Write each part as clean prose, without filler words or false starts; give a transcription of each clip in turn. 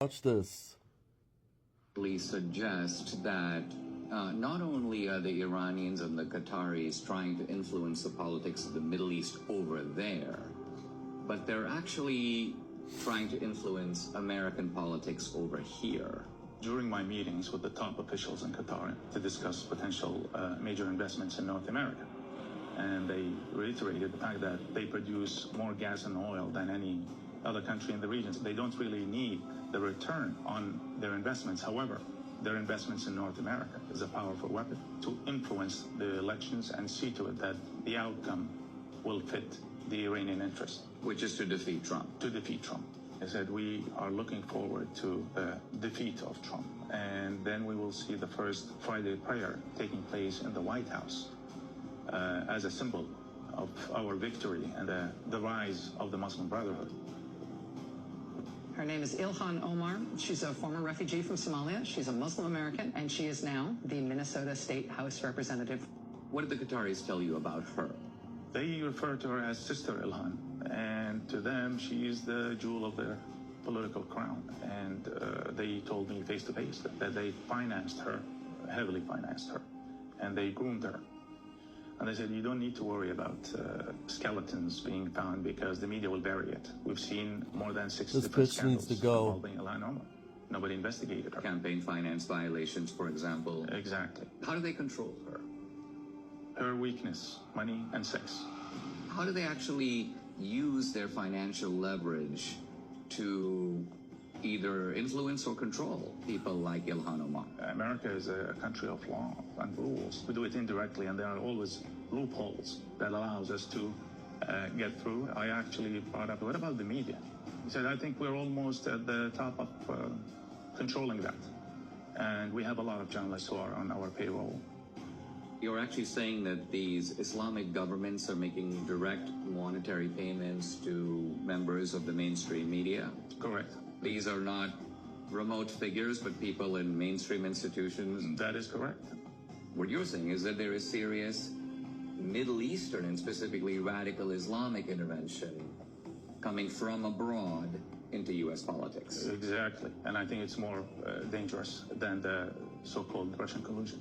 Watch this. Suggest that not only are the Iranians and the Qataris trying to influence the politics of the Middle East over there, but they're actually trying to influence American politics over here. During my meetings with the top officials in Qatar to discuss potential major investments in North America, and they reiterated the fact that they produce more gas and oil than any other country in the region. So they don't really need the return on their investments. However, their investments in North America is a powerful weapon to influence the elections and see to it that the outcome will fit the Iranian interest. Which is to defeat Trump. To defeat Trump. I said we are looking forward to the defeat of Trump. And then we will see the first Friday prayer taking place in the White House as a symbol of our victory and the rise of the Muslim Brotherhood. Her name is Ilhan Omar. She's a former refugee from Somalia. She's a Muslim American, and she is now the Minnesota State House Representative. What did the Qataris tell you about her? They refer to her as Sister Ilhan, and to them, she is the jewel of their political crown. And they told me face to face that they financed her, heavily financed her, and they groomed her. And they said, you don't need to worry about skeletons being found because the media will bury it. We've seen more than 6 different scandals involving Ilhan Omar. Nobody investigated her. Campaign finance violations, for example. Exactly. How do they control her? Her weakness, money and sex. How do they actually use their financial leverage to either influence or control people like Ilhan Omar? America is a country of law and rules. We do it indirectly, and there are always loopholes that allows us to get through. I actually brought up, what about the media? He said, I think we're almost at the top of controlling that. And we have a lot of journalists who are on our payroll. You're actually saying that these Islamic governments are making direct monetary payments to members of the mainstream media? Correct. These are not remote figures, but people in mainstream institutions? That is correct. What you're saying is that there is serious Middle Eastern and specifically radical Islamic intervention coming from abroad into U.S. politics. Exactly. And I think it's more dangerous than the so-called Russian collusion.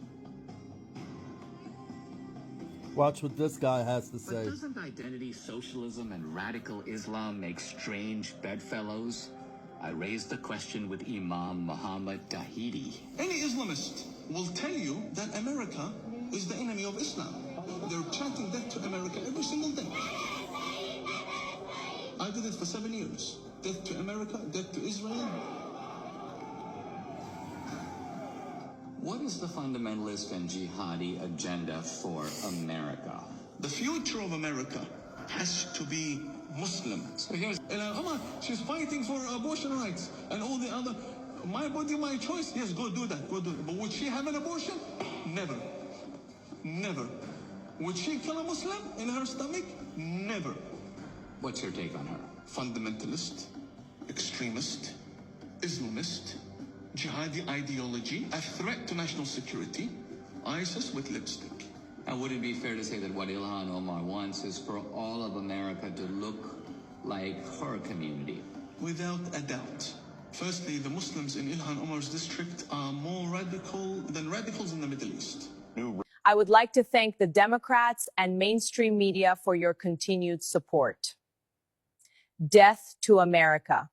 Watch what this guy has to say. But doesn't identity socialism and radical Islam make strange bedfellows? I raised the question with Imam Muhammad Dahidi. Any Islamist will tell you that America is the enemy of Islam. They're chanting death to America every single day. I did it for 7 years. Death to America, death to Israel. What is the fundamentalist and jihadi agenda for America? The future of America has to be Muslim. So here's Ilhan Omar, she's fighting for abortion rights and all the other. My body, my choice. Yes, go do that. Go do it. But would she have an abortion? Never. Never. Would she kill a Muslim in her stomach? Never. What's your take on her? Fundamentalist, extremist, Islamist, jihadi ideology, a threat to national security, ISIS with lipstick. And would it be fair to say that what Ilhan Omar wants is for all of America to look like her community? Without a doubt. Firstly, the Muslims in Ilhan Omar's district are more radical than radicals in the Middle East. I would like to thank the Democrats and mainstream media for your continued support. Death to America.